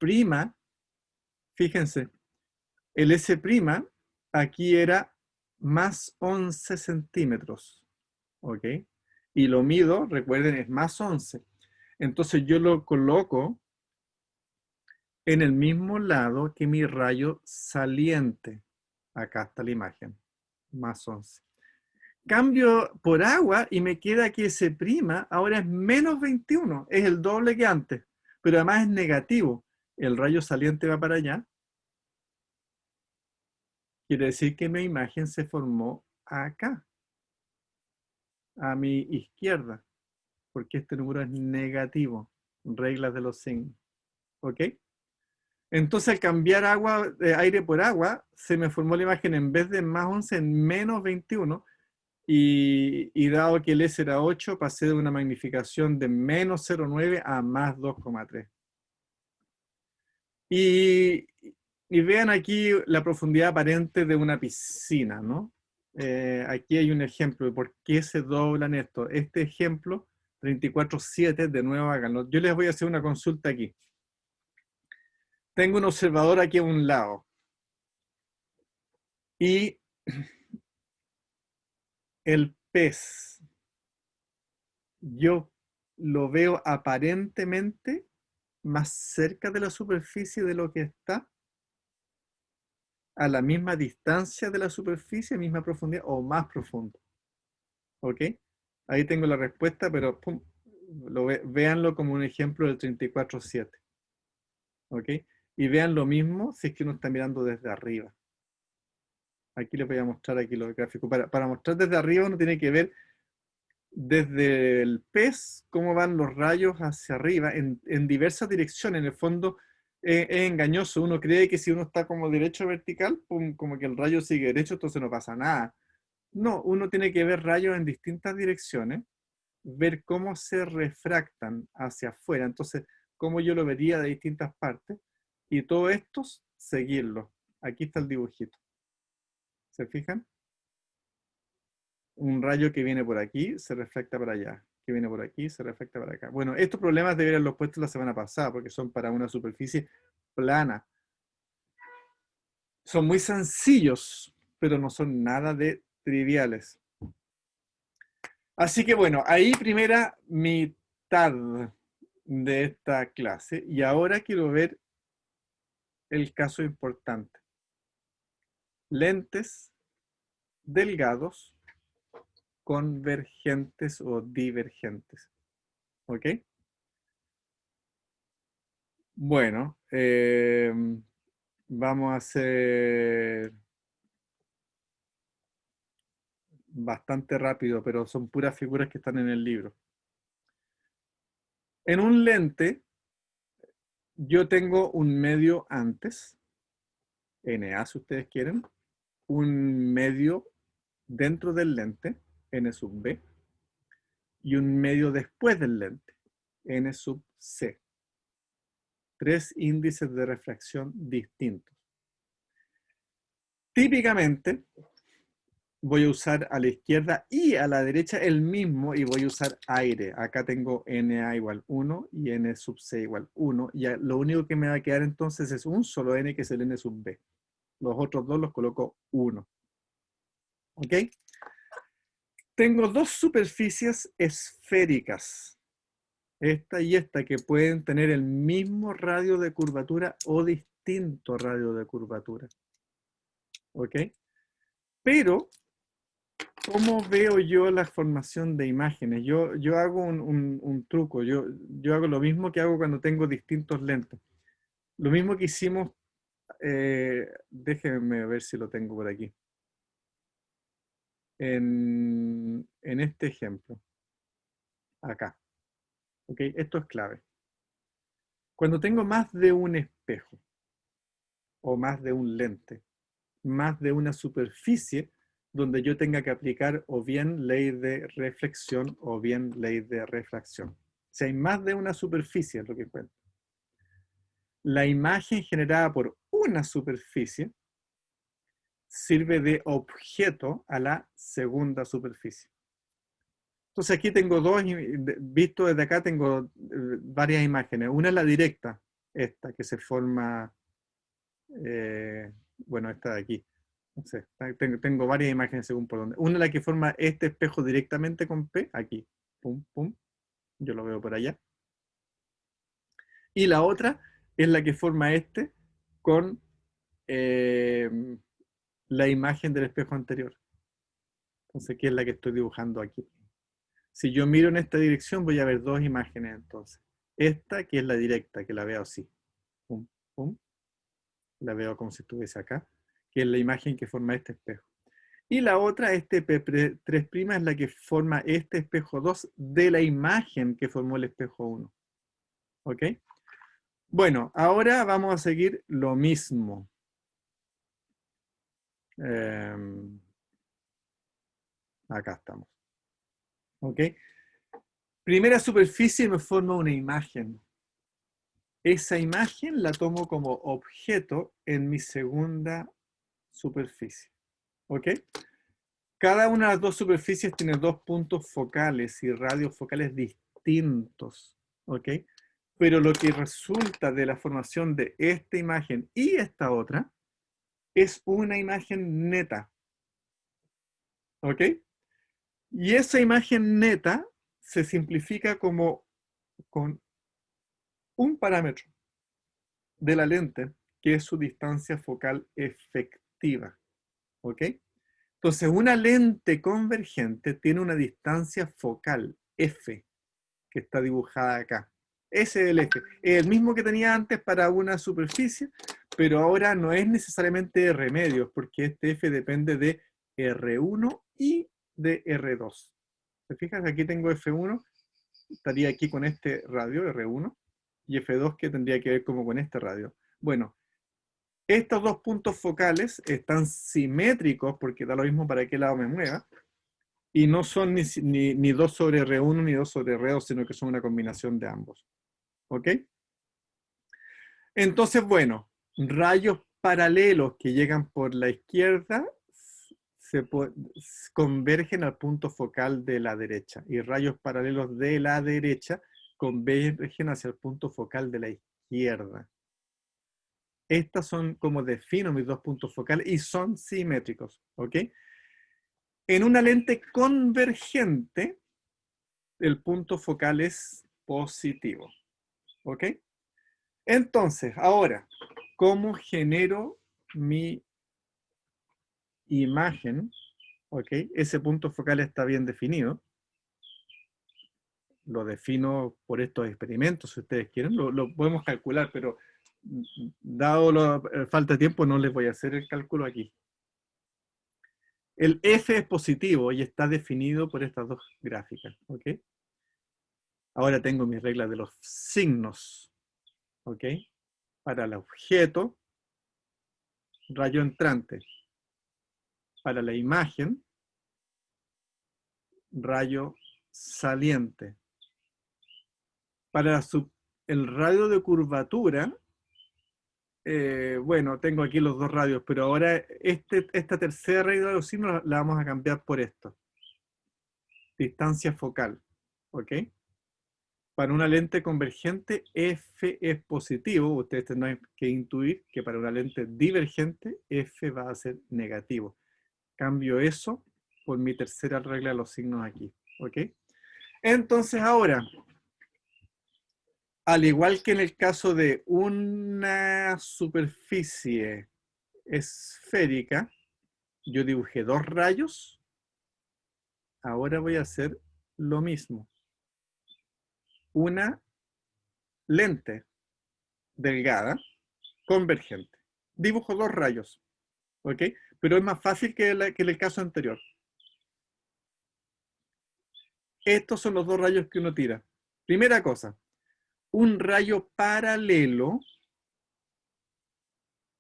fíjense, el S' aquí era más 11 centímetros, ¿ok? Y lo mido, recuerden, es más 11. Entonces yo lo coloco en el mismo lado que mi rayo saliente. Acá está la imagen, más 11. Cambio por agua y me queda que S' ahora es menos 21, es el doble que antes, pero además es negativo. El rayo saliente va para allá. Quiere decir que mi imagen se formó acá, a mi izquierda, porque este número es negativo. Reglas de los signos. ¿Ok? Entonces al cambiar aire por agua, se me formó la imagen en vez de más 11 en menos 21. Y dado que el S era 8, pasé de una magnificación de menos 0,9 a más 2,3. Y, y vean aquí la profundidad aparente de una piscina, ¿no? Aquí hay un ejemplo de por qué se doblan esto. Este ejemplo, 34.7, de nuevo háganlo. Yo les voy a hacer una consulta aquí. Tengo un observador aquí a un lado. Y el pez, yo lo veo aparentemente más cerca de la superficie de lo que está, a la misma distancia de la superficie, misma profundidad o más profundo. ¿Ok? Ahí tengo la respuesta, pero pum, véanlo como un ejemplo del 34.7. ¿Ok? Y vean lo mismo si es que uno está mirando desde arriba. Aquí les voy a mostrar aquí los gráficos. Para mostrar desde arriba uno tiene que ver desde el pez cómo van los rayos hacia arriba en diversas direcciones. En el fondo, Es engañoso. Uno cree que si uno está como derecho vertical, pum, como que el rayo sigue derecho, entonces no pasa nada. No, uno tiene que ver rayos en distintas direcciones, ver cómo se refractan hacia afuera, entonces cómo yo lo vería de distintas partes, y todo esto seguirlo. Aquí está el dibujito. ¿Se fijan? Un rayo que viene por aquí se refleja para allá, que viene por aquí se refleja para acá. Bueno, estos problemas deberían haberlos puesto la semana pasada porque son para una superficie plana. Son muy sencillos, pero no son nada de triviales. Así que bueno, ahí primera mitad de esta clase y ahora quiero ver el caso importante. Lentes delgados, convergentes o divergentes. ¿Ok? Bueno, vamos a hacer bastante rápido, pero son puras figuras que están en el libro. En un lente, yo tengo un medio antes, NA si ustedes quieren, un medio dentro del lente, N sub B, y un medio después del lente, N sub C. Tres índices de refracción distintos. Típicamente, voy a usar a la izquierda y a la derecha el mismo y voy a usar aire. Acá tengo NA igual 1 y N sub C igual 1. Y lo único que me va a quedar entonces es un solo N, que es el N sub B. Los otros dos los coloco 1. ¿Ok? Tengo dos superficies esféricas, esta y esta, que pueden tener el mismo radio de curvatura o distinto radio de curvatura. ¿Ok? Pero, ¿cómo veo yo la formación de imágenes? Yo hago un truco, yo hago lo mismo que hago cuando tengo distintos lentes. Lo mismo que hicimos, déjenme ver si lo tengo por aquí. En este ejemplo, acá. ¿Ok? Esto es clave. Cuando tengo más de un espejo, o más de un lente, más de una superficie donde yo tenga que aplicar o bien ley de reflexión o bien ley de refracción. Si hay más de una superficie, es lo que cuenta. La imagen generada por una superficie sirve de objeto a la segunda superficie. Entonces aquí tengo dos, visto desde acá tengo varias imágenes. Una es la directa, esta que se forma, bueno, esta de aquí. No sé, tengo varias imágenes según por dónde. Una es la que forma este espejo directamente con P, aquí. Pum, pum. Yo lo veo por allá. Y la otra es la que forma este con eh, la imagen del espejo anterior. Entonces, ¿qué es la que estoy dibujando aquí? Si yo miro en esta dirección, voy a ver dos imágenes entonces. Esta, que es la directa, que la veo así. Pum, pum. La veo como si estuviese acá, que es la imagen que forma este espejo. Y la otra, este P3', es la que forma este espejo 2 de la imagen que formó el espejo 1. ¿Ok? Bueno, ahora vamos a seguir lo mismo. Acá estamos. ¿Ok? Primera superficie me forma una imagen. Esa imagen la tomo como objeto en mi segunda superficie. ¿Ok? Cada una de las dos superficies tiene dos puntos focales y radios focales distintos. ¿Ok? Pero lo que resulta de la formación de esta imagen y esta otra es una imagen neta. ¿Ok? Y esa imagen neta se simplifica como con un parámetro de la lente, que es su distancia focal efectiva. ¿Ok? Entonces, una lente convergente tiene una distancia focal F, que está dibujada acá. Ese es el F. Es el mismo que tenía antes para una superficie, pero ahora no es necesariamente de remedios, porque este F depende de R1 y de R2. ¿Te fijas? Aquí tengo F1, estaría aquí con este radio, R1, y F2 que tendría que ver como con este radio. Bueno, estos dos puntos focales están simétricos, porque da lo mismo para qué lado me mueva, y no son ni 2 sobre R1 ni 2 sobre R2, sino que son una combinación de ambos. ¿Ok? Entonces, bueno, rayos paralelos que llegan por la izquierda se convergen al punto focal de la derecha, y rayos paralelos de la derecha convergen hacia el punto focal de la izquierda. Estas son como defino mis dos puntos focales y son simétricos, ¿ok? En una lente convergente, el punto focal es positivo, ¿ok? Entonces, ahora, ¿cómo genero mi imagen? ¿Ok? Ese punto focal está bien definido. Lo defino por estos experimentos, si ustedes quieren. Lo podemos calcular, pero dado la falta de tiempo, no les voy a hacer el cálculo aquí. El F es positivo y está definido por estas dos gráficas, ¿ok? Ahora tengo mis reglas de los signos, ¿ok? Para el objeto, rayo entrante. Para la imagen, rayo saliente. Para el radio de curvatura, bueno, tengo aquí los dos radios, pero ahora esta tercera regla de los signos la vamos a cambiar por esto. Distancia focal, ¿ok? Para una lente convergente, F es positivo. Ustedes tendrán que intuir que para una lente divergente, F va a ser negativo. Cambio eso por mi tercera regla de los signos aquí, ¿ok? Entonces ahora, al igual que en el caso de una superficie esférica, yo dibujé dos rayos, ahora voy a hacer lo mismo. Una lente delgada, convergente. Dibujo dos rayos, ¿ok? Pero es más fácil que en el caso anterior. Estos son los dos rayos que uno tira. Primera cosa, un rayo paralelo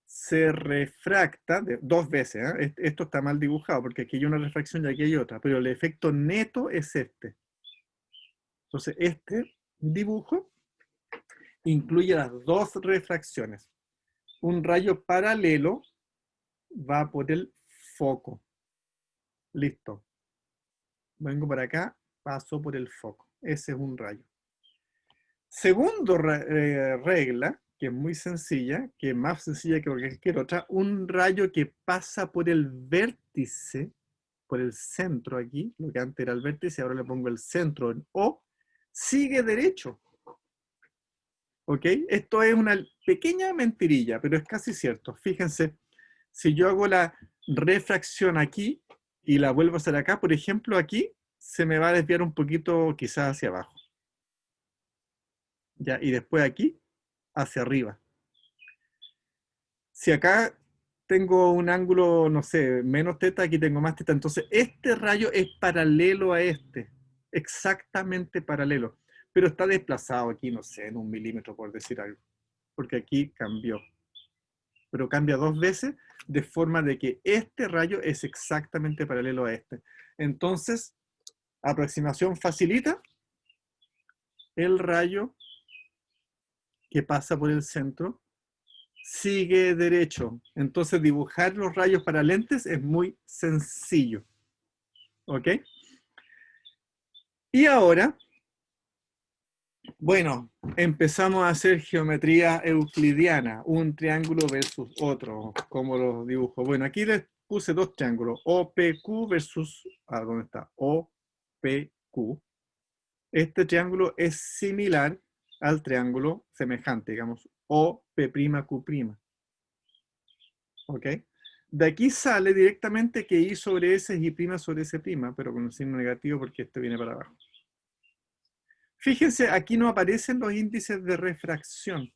se refracta dos veces. Esto está mal dibujado porque aquí hay una refracción y aquí hay otra, pero el efecto neto es este. Entonces, este dibujo incluye las dos refracciones. Un rayo paralelo va por el foco. Listo. Vengo para acá, paso por el foco. Ese es un rayo. Segundo regla, que es muy sencilla, que es más sencilla que cualquier otra, un rayo que pasa por el vértice, por el centro aquí, lo que antes era el vértice, ahora le pongo el centro en O, sigue derecho. ¿Ok? Esto es una pequeña mentirilla, pero es casi cierto. Fíjense, si yo hago la refracción aquí y la vuelvo a hacer acá, por ejemplo, aquí se me va a desviar un poquito quizás hacia abajo. ¿Ya? Y después aquí, hacia arriba. Si acá tengo un ángulo, no sé, menos teta, aquí tengo más teta, entonces este rayo es paralelo a este, exactamente paralelo, pero está desplazado aquí, no sé, en 1 milímetro, por decir algo, porque aquí cambió, pero cambia dos veces, de forma de que este rayo es exactamente paralelo a este. Entonces, aproximación facilita, el rayo que pasa por el centro sigue derecho. Entonces dibujar los rayos para lentes es muy sencillo. ¿Ok? Y ahora, bueno, empezamos a hacer geometría euclidiana, un triángulo versus otro. ¿Cómo los dibujo? Bueno, aquí les puse dos triángulos, OPQ versus, ¿dónde está? OPQ. Este triángulo es similar al triángulo semejante, digamos, OP'Q'. ¿Ok? De aquí sale directamente que I sobre S es I' sobre S', pero con un signo negativo porque este viene para abajo. Fíjense, aquí no aparecen los índices de refracción.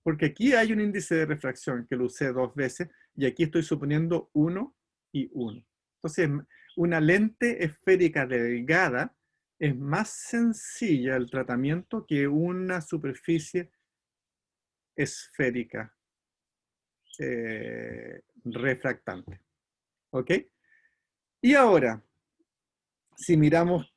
Porque aquí hay un índice de refracción que lo usé dos veces y aquí estoy suponiendo 1 y 1. Entonces, una lente esférica delgada es más sencilla el tratamiento que una superficie esférica refractante. ¿Ok? Y ahora, si miramos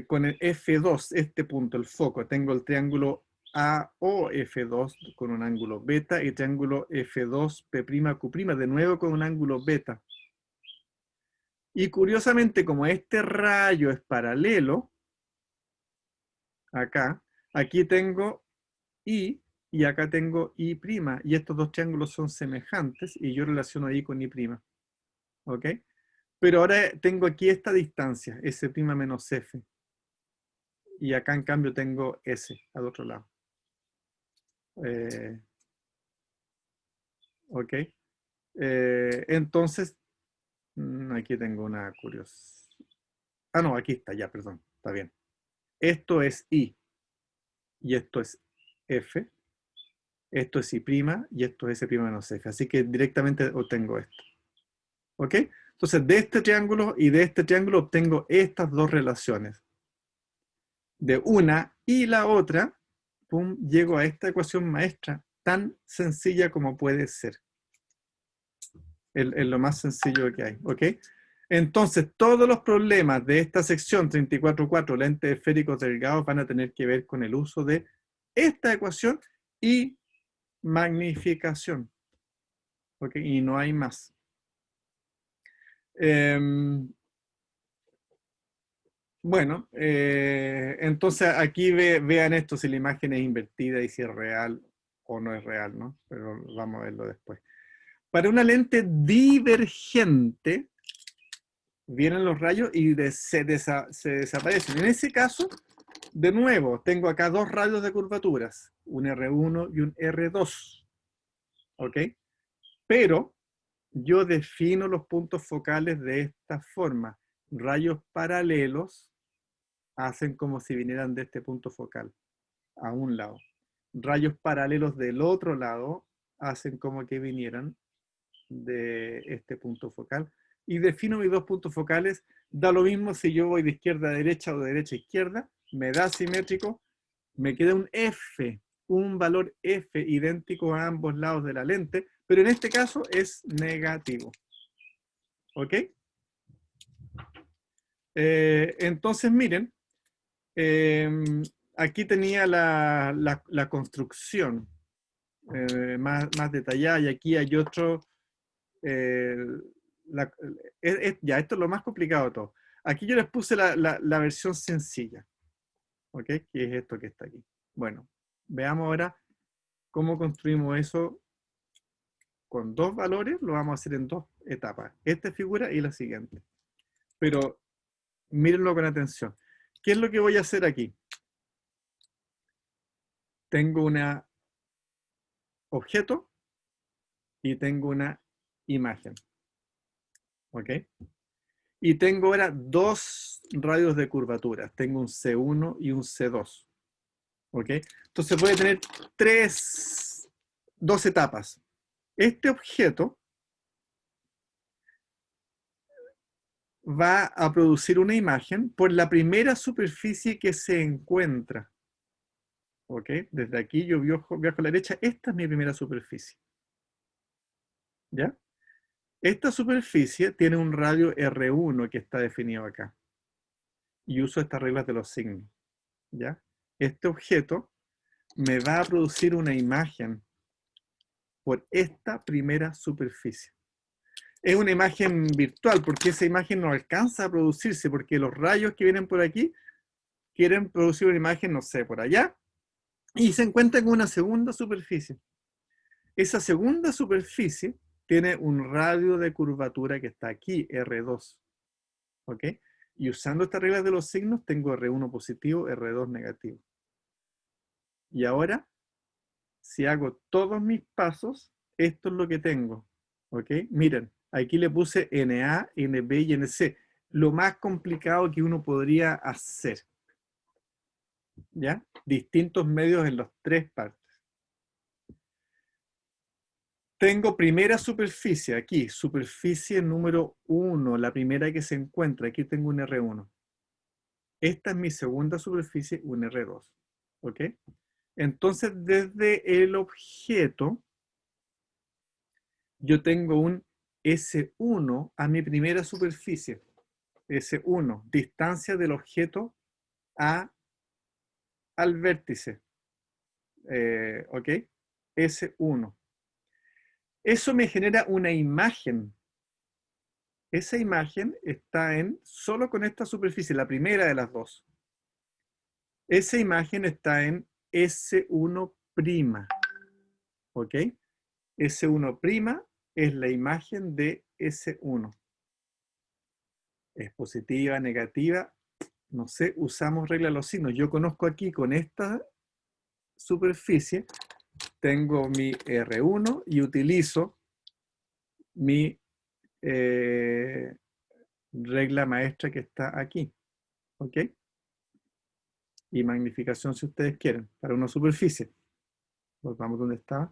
con el F2, este punto, el foco, tengo el triángulo AOF2 con un ángulo beta y triángulo F2P'Q', de nuevo con un ángulo beta. Y curiosamente, como este rayo es paralelo, acá, aquí tengo I y acá tengo I', y estos dos triángulos son semejantes y yo relaciono I con I'. ¿Ok? Pero ahora tengo aquí esta distancia, S' menos F. Y acá en cambio tengo S al otro lado. ¿Ok? Entonces, aquí tengo una curiosa. Ah, no, aquí está, ya, perdón, está bien. Esto es I y esto es F. Esto es I' y esto es S' menos F. Así que directamente obtengo esto. ¿Ok? Entonces, de este triángulo y de este triángulo obtengo estas dos relaciones. De una y la otra, pum, llego a esta ecuación maestra, tan sencilla como puede ser. Es lo más sencillo que hay. ¿Ok? Entonces, todos los problemas de esta sección 34.4, lentes esféricos delgados, van a tener que ver con el uso de esta ecuación y magnificación. ¿Ok? Y no hay más. Bueno, entonces aquí vean esto, si la imagen es invertida y si es real o no es real, ¿no? Pero vamos a verlo después. Para una lente divergente, vienen los rayos y se desaparecen. En ese caso, de nuevo, tengo acá dos radios de curvaturas, un R1 y un R2. ¿Ok? Pero yo defino los puntos focales de esta forma. Rayos paralelos hacen como si vinieran de este punto focal, a un lado. Rayos paralelos del otro lado hacen como que vinieran de este punto focal. Y defino mis dos puntos focales. Da lo mismo si yo voy de izquierda a derecha o de derecha a izquierda. Me da simétrico. Me queda un F, un valor F idéntico a ambos lados de la lente, pero en este caso es negativo. ¿Ok? Entonces, miren, aquí tenía la construcción más detallada y aquí hay otro. eh, la- ya, esto es lo más complicado de todo. Aquí yo les puse la versión sencilla, ¿ok? Que es esto que está aquí. Bueno, veamos ahora cómo construimos eso con dos valores. Lo vamos a hacer en dos etapas. Esta figura y la siguiente. Pero mírenlo con atención. ¿Qué es lo que voy a hacer aquí? Tengo un objeto y tengo una imagen. ¿Ok? Y tengo ahora dos radios de curvatura. Tengo un C1 y un C2. ¿Ok? Entonces voy a tener dos etapas. Este objeto va a producir una imagen por la primera superficie que se encuentra. ¿Ok? Desde aquí yo viajo a la derecha. Esta es mi primera superficie. ¿Ya? Esta superficie tiene un radio R1 que está definido acá. Y uso estas reglas de los signos. ¿Ya? Este objeto me va a producir una imagen por esta primera superficie. Es una imagen virtual porque esa imagen no alcanza a producirse porque los rayos que vienen por aquí quieren producir una imagen, no sé, por allá, y se encuentran con una segunda superficie. Esa segunda superficie tiene un radio de curvatura que está aquí, R2. ¿Ok? Y usando estas reglas de los signos, tengo R1 positivo, R2 negativo. Y ahora, si hago todos mis pasos, esto es lo que tengo. ¿Ok? Miren, aquí le puse NA, NB y NC. Lo más complicado que uno podría hacer. ¿Ya? Distintos medios en las tres partes. Tengo primera superficie aquí, superficie número 1, la primera que se encuentra. Aquí tengo un R1. Esta es mi segunda superficie, un R2. ¿Ok? Entonces, desde el objeto, yo tengo un S1 a mi primera superficie. S1, distancia del objeto al vértice. ¿Ok? S1. Eso me genera una imagen. Esa imagen está solo con esta superficie, la primera de las dos. Esa imagen está en S1'. ¿Ok? S1' es la imagen de S1. Es positiva, negativa, no sé, usamos regla de los signos. Yo conozco aquí con esta superficie, tengo mi R1 y utilizo mi regla maestra que está aquí. ¿Ok? Y magnificación si ustedes quieren, para una superficie. Volvamos donde estaba.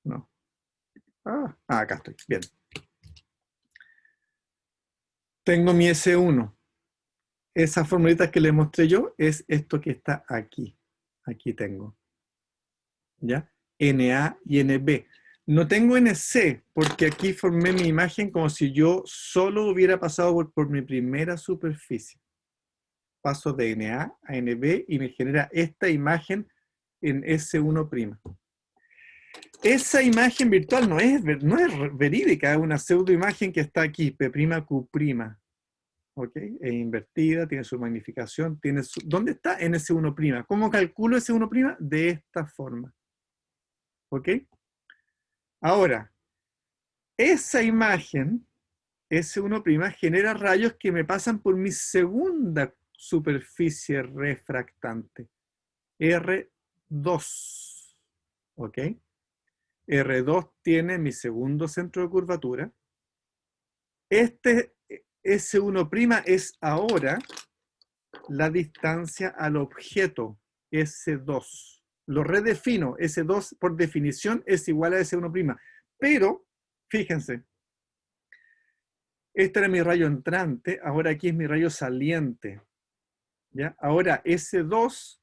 No. Acá estoy. Bien. Tengo mi S1. Esas formulitas que les mostré yo es esto que está aquí. Aquí tengo. ¿Ya? NA y NB. No tengo NC porque aquí formé mi imagen como si yo solo hubiera pasado por mi primera superficie. Paso de NA a NB y me genera esta imagen en S1'. Esa imagen virtual no es verídica, es una pseudoimagen que está aquí, P'Q'. ¿Ok? Es invertida, tiene su magnificación, ¿dónde está en S1'? ¿Cómo calculo S1'? De esta forma. ¿Ok? Ahora, esa imagen, S1', genera rayos que me pasan por mi segunda superficie refractante, R2. ¿Ok? R2 tiene mi segundo centro de curvatura. Este S1' es ahora la distancia al objeto, S2. Lo redefino, S2 por definición es igual a S1'. Pero, fíjense, este era mi rayo entrante, ahora aquí es mi rayo saliente. ¿Ya? Ahora S2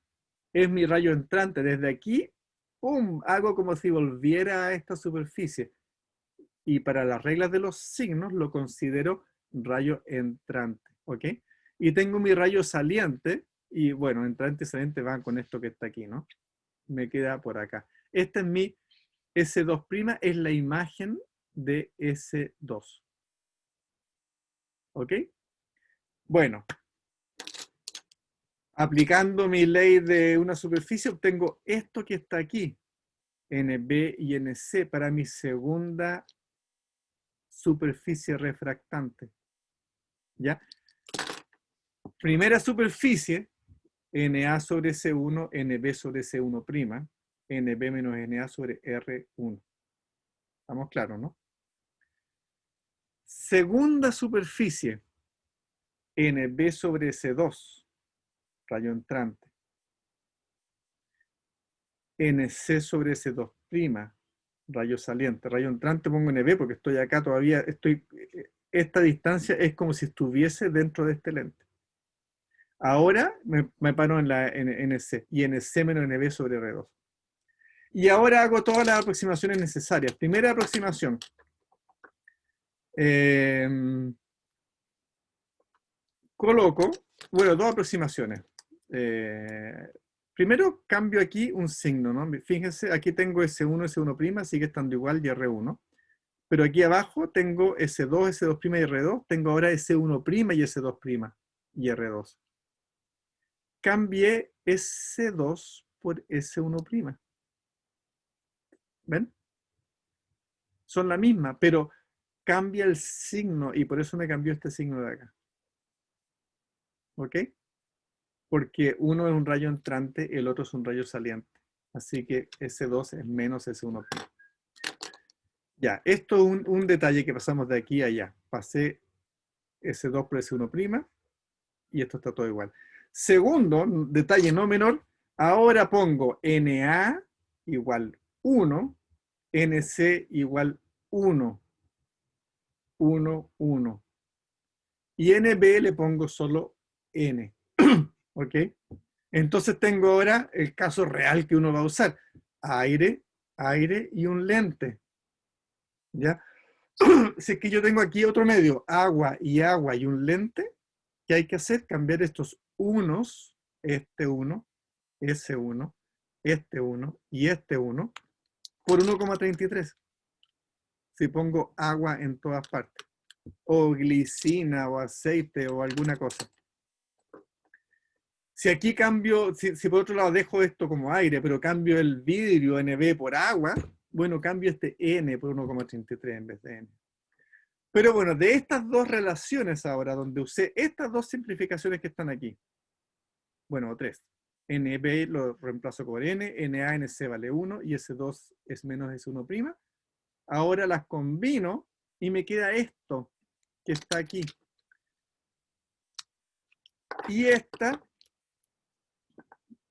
es mi rayo entrante. Desde aquí, ¡pum!, hago como si volviera a esta superficie. Y para las reglas de los signos lo considero rayo entrante. ¿Ok? Y tengo mi rayo saliente, y bueno, entrante y saliente van con esto que está aquí, ¿no? Me queda por acá. Este es mi S2', es la imagen de S2. ¿Ok? Bueno, aplicando mi ley de una superficie, obtengo esto que está aquí, NB y NC, para mi segunda superficie refractante. ¿Ya? Primera superficie, NA sobre C1, NB sobre C1', NB menos NA sobre R1. ¿Estamos claros, no? Segunda superficie, NB sobre C2, rayo entrante. NC sobre C2', rayo saliente. Rayo entrante pongo NB porque estoy acá todavía, esta distancia es como si estuviese dentro de este lente. Ahora me paro en la NC y NC menos NB sobre R2. Y ahora hago todas las aproximaciones necesarias. Primera aproximación. Coloco, bueno, dos aproximaciones. Primero cambio aquí un signo, ¿no? Fíjense, aquí tengo S1, S1', sigue estando igual y R1. Pero aquí abajo tengo S2, S2' y R2. Tengo ahora S1' y S2' y R2. Cambié S2 por S1'. ¿Ven? Son la misma, pero cambia el signo y por eso me cambió este signo de acá. ¿Ok? Porque uno es un rayo entrante, el otro es un rayo saliente. Así que S2 es menos S1'. Ya, esto es un detalle que pasamos de aquí a allá. Pasé S2 por S1' y esto está todo igual. Segundo, detalle no menor, ahora pongo NA igual 1, NC igual 1, 1, 1. Y NB le pongo solo N. ¿Ok? Entonces tengo ahora el caso real que uno va a usar. Aire, aire y un lente. ¿Ya? Si es que yo tengo aquí otro medio, agua y un lente, ¿qué hay que hacer? Cambiar estos unos, este uno, ese uno, este uno y este uno, por 1,33. Si pongo agua en todas partes, o glicina, o aceite, o alguna cosa. Si aquí cambio, si por otro lado dejo esto como aire, pero cambio el vidrio NB por agua, bueno, cambio este N por 1,33 en vez de N. Pero bueno, de estas dos relaciones ahora, donde usé estas dos simplificaciones que están aquí, bueno, tres. NB lo reemplazo por N, NA, NC vale 1 y S2 es menos S1'. Ahora las combino y me queda esto que está aquí. Y esta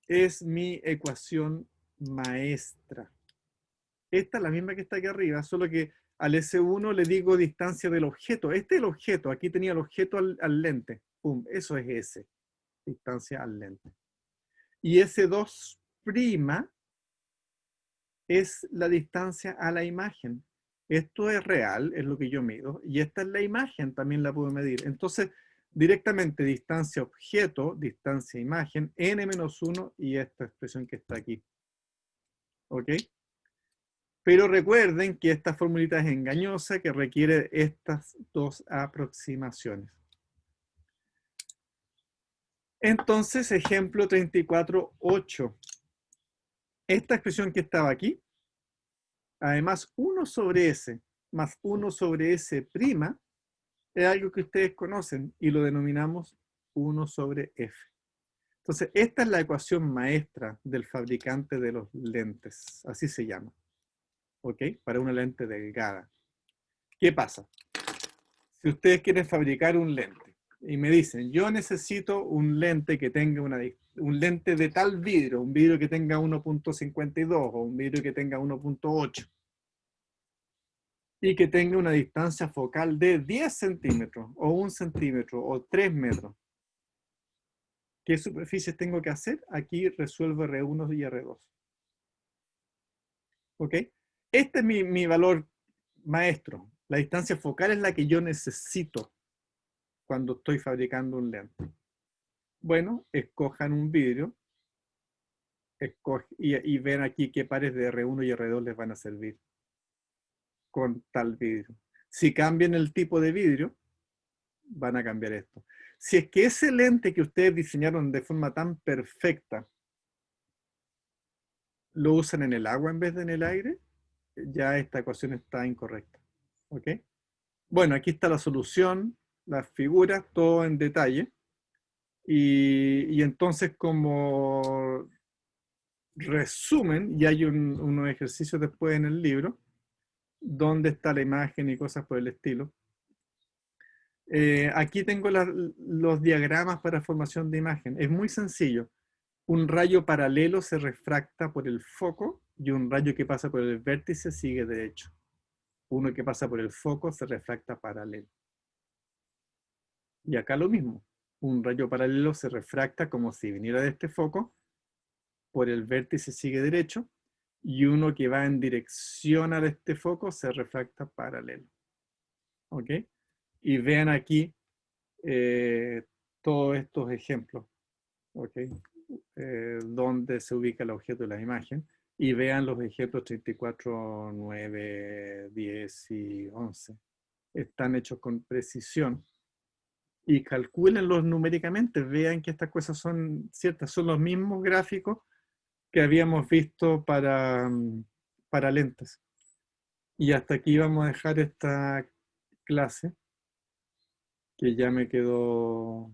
es mi ecuación maestra. Esta es la misma que está aquí arriba, solo que al S1 le digo distancia del objeto. Este es el objeto, aquí tenía el objeto al lente. Pum, eso es S, distancia al lente. Y S2' es la distancia a la imagen. Esto es real, es lo que yo mido, y esta es la imagen, también la puedo medir. Entonces, directamente distancia objeto, distancia imagen, n-1 y esta expresión que está aquí. ¿Ok? Pero recuerden que esta formulita es engañosa, que requiere estas dos aproximaciones. Entonces, ejemplo 34.8. Esta expresión que estaba aquí, además 1 sobre S más 1 sobre S', es algo que ustedes conocen y lo denominamos 1 sobre F. Entonces, esta es la ecuación maestra del fabricante de los lentes, así se llama. ¿Ok? Para una lente delgada. ¿Qué pasa? Si ustedes quieren fabricar un lente y me dicen, yo necesito un lente que tenga un lente de tal vidrio, un vidrio que tenga 1,52 o un vidrio que tenga 1,8 y que tenga una distancia focal de 10 centímetros o 1 centímetro o 3 metros. ¿Qué superficies tengo que hacer? Aquí resuelvo R1 y R2. ¿Ok? Este es mi valor maestro. La distancia focal es la que yo necesito cuando estoy fabricando un lente. Bueno, escojan un vidrio y ven aquí qué pares de R1 y R2 les van a servir con tal vidrio. Si cambian el tipo de vidrio, van a cambiar esto. Si es que ese lente que ustedes diseñaron de forma tan perfecta lo usan en el agua en vez de en el aire, ya esta ecuación está incorrecta. ¿Ok? Bueno, aquí está la solución, las figuras, todo en detalle. Y entonces como resumen, y hay unos ejercicios después en el libro, donde está la imagen y cosas por el estilo. Aquí tengo los diagramas para formación de imagen. Es muy sencillo. Un rayo paralelo se refracta por el foco y un rayo que pasa por el vértice sigue derecho. Uno que pasa por el foco se refracta paralelo. Y acá lo mismo. Un rayo paralelo se refracta como si viniera de este foco, por el vértice sigue derecho, y uno que va en dirección a este foco se refracta paralelo. ¿Ok? Y vean aquí todos estos ejemplos. ¿Ok? Donde se ubica el objeto de la imagen. Y vean los ejemplos 34, 9, 10 y 11. Están hechos con precisión. Y calcúlenlos numéricamente. Vean que estas cosas son ciertas. Son los mismos gráficos que habíamos visto para lentes. Y hasta aquí vamos a dejar esta clase, que ya me quedó